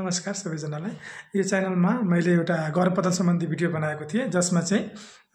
नमस्कार सबैजनालाई। यो च्यानलमा मैले एउटा गर्भपतन सम्बन्धी भिडियो बनाएको थिएँ जसमा चाहिँ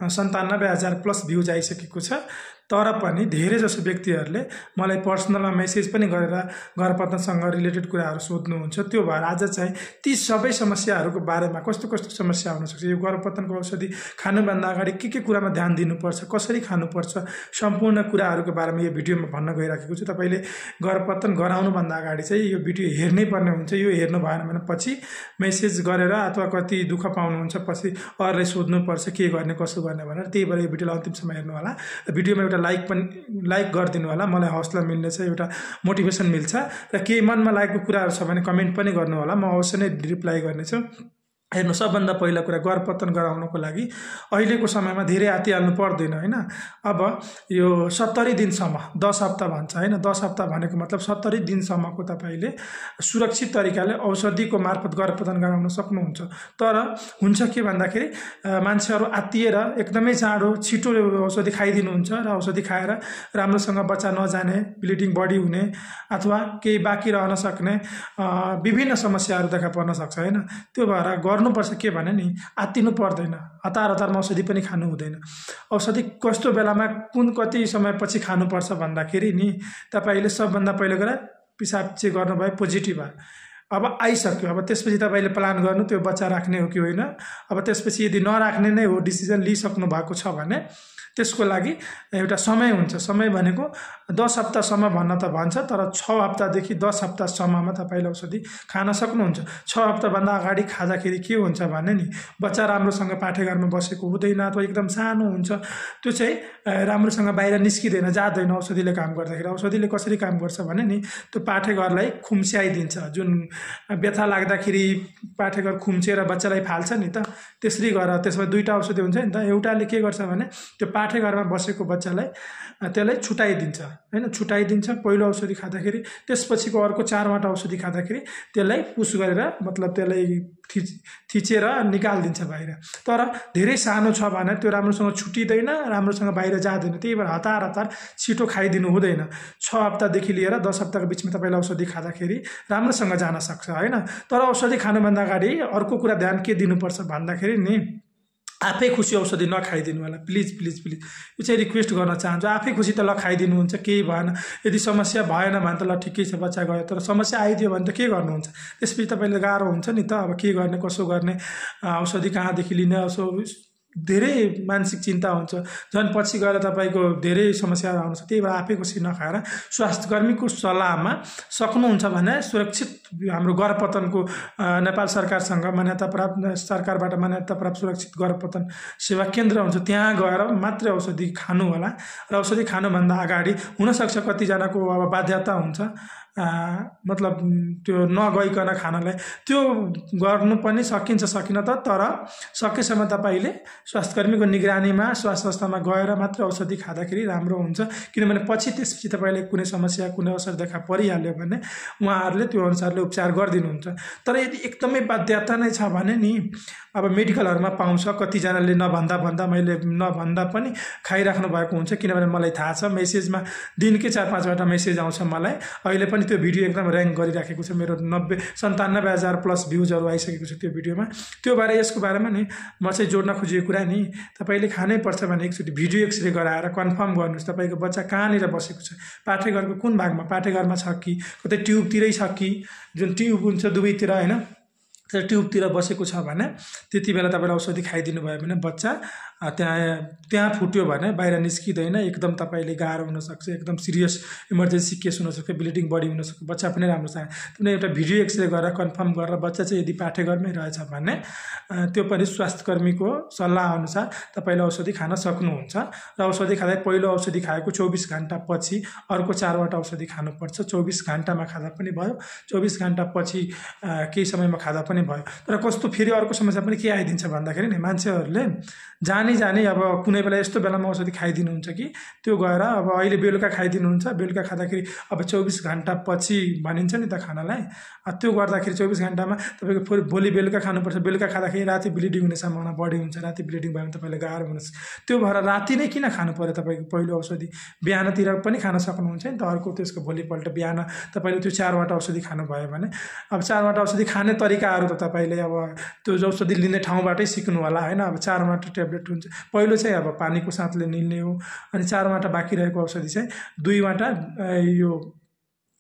97,000 प्लस भ्यूज आइसकेको छ। तर पनि धेरै जसो व्यक्तिहरूले मलाई पर्सनलमा मेसेज पनि गरेर गर्भपतनसँग रिलेटेड कुराहरू सोध्नुहुन्छ। त्यो भएर आज चाहिँ ती सबै समस्याहरूको बारेमा कस्तो समस्या हुन सक्छ, यो गर्भपतनको औषधि खानुभन्दा अगाडि के कुरामा ध्यान दिनुपर्छ, कसरी खानुपर्छ, सम्पूर्ण कुराहरूको बारेमा यो भिडियोमा भन्न गइराखेको छु। तपाईले गर्भपतन गराउनुभन्दा अगाडि चाहिँ यो भिडियो हेर्नै पर्ने हुन्छ। यो हेर्नु भएन भने पछि मेसेज गरेर अथवा कति दुःख पाउनुहुन्छ, पछि अरूलाई सोध्नुपर्छ के गर्ने कसो गर्ने भनेर। त्यही भएर यो भिडियोलाई अन्तिमसम्म हेर्नु होला। भिडियोमा एउटा लाइक गरिदिनु होला, मलाई हौसला मिल्नेछ, एउटा मोटिभेसन मिल्छ। र केही मनमा लागेको कुराहरू छ भने कमेन्ट पनि गर्नु होला, म अवश्य नै रिप्लाई गर्नेछु। हेर्नु, सबभन्दा पहिला कुरा गर्भपतन गराउनको लागि अहिलेको समयमा धेरै हातिहाल्नु पर्दैन हैन। अब यो 70 दिनसम्म 10 हप्ता भन्छ हैन। 10 हप्ता भनेको मतलब 70 दिनसम्मको तपाईले सुरक्षित तरिकाले औषधिको मार्फत गर्भपतन गराउन सक्नुहुन्छ। तर हुन्छ के भन्दाखेरि मान्छेहरू आत्तिएर एकदमै चाँडो छिटो औषधि खाइदिनुहुन्छ र औषधि खाएर राम्रोसँग बच्चा नजाने, ब्लिडिङ बढी हुने अथवा केही बाँकी रहन सक्ने विभिन्न समस्याहरू देखा पर्न सक्छ हैन। त्यो भएर गर्नुपर्छ के भने नि, आत्तिनु पर्दैन, हतारमा औषधि पनि खानु हुँदैन। औषधि कस्तो बेलामा कुन कति समयपछि खानुपर्छ भन्दाखेरि नि, तपाईले सबभन्दा पहिलो कुरा पिसाब चाहिँ गर्नुभयो, पोजिटिभ भयो, अब आइसक्यो। अब त्यसपछि तपाईले प्लान गर्नु त्यो बच्चा राख्ने हो कि होइन। अब त्यसपछि यदि नराख्ने नै हो, डिसिजन लिइसक्नु भएको छ भने त्यसको लागि एउटा समय हुन्छ। समय भनेको 10 हप्तासम्म भन्न त भन्छ, तर 6 हप्तादेखि 10 हप्तासम्ममा तपाईले औषधि खान सक्नुहुन्छ। 6 हप्ताभन्दा अगाडि खाँदाखेरि के हुन्छ भने नि, बच्चा राम्रोसँग पाठेघरमा बसेको हुँदैन अथवा एकदम सानो हुन्छ, त्यो चाहिँ राम्रोसँग बाहिर निस्किँदैन, जाँदैन औषधिले काम गर्दाखेरि। औषधिले कसरी काम गर्छ भने नि, त्यो पाठेघरलाई खुम्च्याइदिन्छ। जुन व्यथा लाग्दाखेरि पाठेघर खुम्चेर बच्चालाई फाल्छ नि त, त्यसरी गरेर त्यसमा दुईटा औषधि हुन्छ नि त। एउटाले के गर्छ भने त्यो पाठेघरमा बसेको बच्चालाई त्यसलाई छुटाइदिन्छ हैन, छुटाइदिन्छ पहिलो औषधि खाँदाखेरि। त्यसपछिको अर्को 4वटा औषधि खाँदाखेरि त्यसलाई पुस गरेर मतलब त्यसलाई थिचेर निकालिदिन्छ बाहिर। तर धेरै सानो छ भने त्यो राम्रोसँग छुटिँदैन, राम्रोसँग बाहिर जाँदैन। त्यही भएर हतार छिटो खाइदिनु हुँदैन। 6 हप्तादेखि लिएर 10 हप्ताको बिचमा तपाईले औषधि खाँदाखेरि राम्रोसँग जान सक्छ हैन। तर औषधि खानुभन्दा अगाडि अर्को कुरा ध्यान के दिनुपर्छ भन्दाखेरि नि, आफै खुसी औषधि नखाइदिनु होला, प्लिज। यो चाहिँ रिक्वेस्ट गर्न चाहन्छु। आफै खुसी त ल खाइदिनुहुन्छ, केही भएन। यदि समस्या भएन भने त ल ठिकै छ, बच्चा गयो। तर समस्या आइदियो भने त के गर्नुहुन्छ? त्यसपछि तपाईले गाह्रो हुन्छ नि त। अब के गर्ने कसो गर्ने, औषधि कहाँदेखि लिने, धेरै मानसिक चिन्ता हुन्छ। झन् पछि गएर तपाईको धेरै समस्याहरू आउँछ। त्यही भएर आफै खुसी नखाएर स्वास्थ्यकर्मीको सल्लाहमा सक्नुहुन्छ भने सुरक्षित हाम्रो गर्भपतनको नेपाल सरकारसँग मान्यता प्राप्त, सरकारबाट मान्यता प्राप्त सुरक्षित गर्भपतन सेवा केन्द्र हुन्छ, त्यहाँ गएर मात्रै औषधि खानु होला। र औषधि खानुभन्दा अगाडि हुनसक्छ कतिजनाको अब बाध्यता हुन्छ, मतलब त्यो नगइकन खानलाई, त्यो गर्नु पनि सकिन्छ सकिन त। तर सकेसम्म तपाईले स्वास्थ्यकर्मीको निगरानीमा स्वास्थ्य संस्थामा गएर मात्र औषधि खाँदाखेरि राम्रो हुन्छ। किनभने पछि त्यसपछि तपाईले कुनै समस्या, कुनै असर देखा परिहाल्यो भने उहाँहरूले त्यो अनुसारले उपचार गरिदिनुहुन्छ। तर यदि एकदमै बाध्यता नै छ भने नि, अब मेडिकलहरुमा पाउँछ, कतिजनाले नभन्दा मैले नभन्दा पनि खाइराख्नु भएको हुन्छ। किनभने मलाई थाहा छ, मेसेजमा दिनकै 4-5वटा मेसेज आउँछ मलाई। अहिले पनि त्यो भिडियो एकदम र्याङ्क गरिराखेको छ, मेरो 97,000 प्लस भ्यूजहरू आइसकेको छ त्यो भिडियोमा। त्यो भएर यसको बारेमा नि म चाहिँ जोड्न खोजेको कुरा नि, तपाईले खानै पर्छ भने एकचोटि भिडियो एक्सरे गराएर कन्फर्म गर्नुहोस् तपाईको बच्चा कहाँनिर बसेको छ, पाठेघरको कुन भागमा, पाठेघरमा छ कि कतै ट्युबतिरै छ कि, जुन ट्युब हुन्छ दुवैतिर हैन, त्यो ट्युबतिर बसेको छ भने त्यति बेला तपाईले औषधि खाइदिनु भयो भने बच्चा त्यहाँ फुट्यो भने बाहिर निस्किँदैन। एकदम तपाईले गाह्रो हुन सक्छ, एकदम सिरियस इमर्जेन्सी केस हुन सक्छ, ब्लिडिङ बढी हुन सक्छ, बच्चा पनि राम्रो छ। त्यसले एउटा भिडियो एक्सरे गरेर कन्फर्म गरेर बच्चा चाहिँ यदि पाठेघरमै रहेछ भने त्यो पनि स्वास्थ्यकर्मीको सल्लाह अनुसार तपाईले औषधि खान सक्नुहुन्छ। र औषधि खाँदा पहिलो औषधि खाएको 24 घण्टा पछि अर्को 4वटा औषधि खानुपर्छ। 24 घण्टामा खाँदा पनि भयो, 24 घण्टा पछि केही समयमा खाँदा पनि पनि भयो। तर कस्तो फेरि अर्को समस्या पनि के आइदिन्छ भन्दाखेरि नि मान्छेहरूले जानी अब कुनै बेला यस्तो बेलामा औषधि खाइदिनुहुन्छ कि त्यो गएर अब अहिले बेलुका खाइदिनुहुन्छ, बेलुका खाँदाखेरि अब 24 घण्टा पछि भनिन्छ नि त खानालाई, त्यो गर्दाखेरि 24 घण्टामा तपाईँको भोलि बेलुका खानुपर्छ, बेलुका खाँदाखेरि राति ब्लिडिङ हुने सम्भावना बढी हुन्छ, राति ब्लिडिङ भयो भने तपाईँलाई गाह्रो हुन्छ। त्यो भएर राति नै किन खानु पर्यो तपाईँको पहिलो औषधि, बिहानतिर पनि खान सक्नुहुन्छ नि त। अर्को त्यसको भोलिपल्ट बिहान तपाईँले त्यो 4वटा औषधि खानुभयो भने अब 4वटा औषधि खाने तरिकाहरू त तपाईँले अब त्यो औषधि लिने ठाउँबाटै सिक्नु होला होइन। अब 4वटा ट्याब्लेट हुन्छ, पहिलो चाहिँ अब पानीको साथले निल्ने हो, अनि 4वटा बाँकी रहेको औषधि चाहिँ 2वटा यो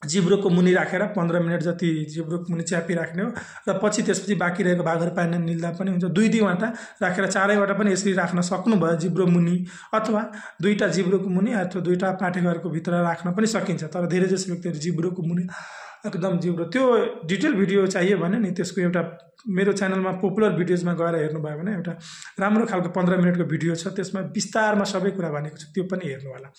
जिब्रोको मुनि राखेर 15 मिनट जति जिब्रोको मुनि च्यापिराख्ने हो, र पछि त्यसपछि बाँकी रहेको भागहरू पानी निल्दा पनि हुन्छ। 2-2वटा राखेर 4वटा पनि यसरी राख्न सक्नुभयो जिब्रो मुनि, अथवा 2टा जिब्रोको मुनि अथवा 2टा पाठेघरको भित्र राख्न पनि सकिन्छ। तर धेरै जसो व्यक्तिहरू जिब्रोको मुनि एकदम जिब्रो, त्यो डिटेल भिडियो चाहियो भने नि त्यसको एउटा मेरो च्यानलमा पपुलर भिडियोजमा गएर हेर्नुभयो भने एउटा राम्रो खालको 15 मिनटको भिडियो छ, त्यसमा विस्तारमा सबै कुरा भनेको छु, त्यो पनि हेर्नु होला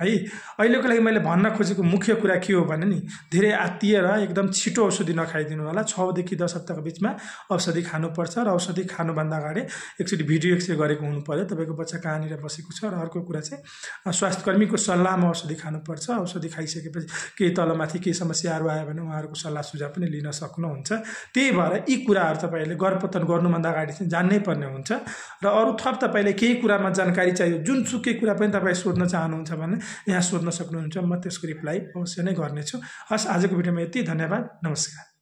है। अहिलेको लागि मैले भन्न खोजेको मुख्य कुरा के हो भने नि धेरै आत्तिएर एकदम छिटो औषधि नखाइदिनु होला। 6 देखि 10 हप्ताको बिचमा औषधि खानुपर्छ, र औषधि खानुभन्दा अगाडि एकचोटि भिडियो एक्सरे गरेको हुनु पर्यो तपाईँको बच्चा कहाँनिर बसेको छ। र अर्को कुरा चाहिँ स्वास्थ्यकर्मीको सल्लाहमा औषधि खानुपर्छ। औषधि खाइसकेपछि केही तलमाथि केही समस्याहरू आयो भने उहाँहरूको सल्लाह सुझाव पनि लिन सक्नुहुन्छ। त्यही भएर यी कुराहरू तपाईँले गर्भपतन गर्नुभन्दा अगाडि चाहिँ जान्नै पर्ने हुन्छ। र अरू थप तपाईँले केही कुरामा जानकारी चाहियो, जुनसुकै कुरा पनि तपाईँ सोध्न चाहनुहुन्छ भने यहाँ सोध्न सक्नुहुन्छ, म त्यसको रिप्लाई अवश्य नै गर्नेछु। हस्, आजको भिडियोमा यति, धन्यवाद, नमस्कार।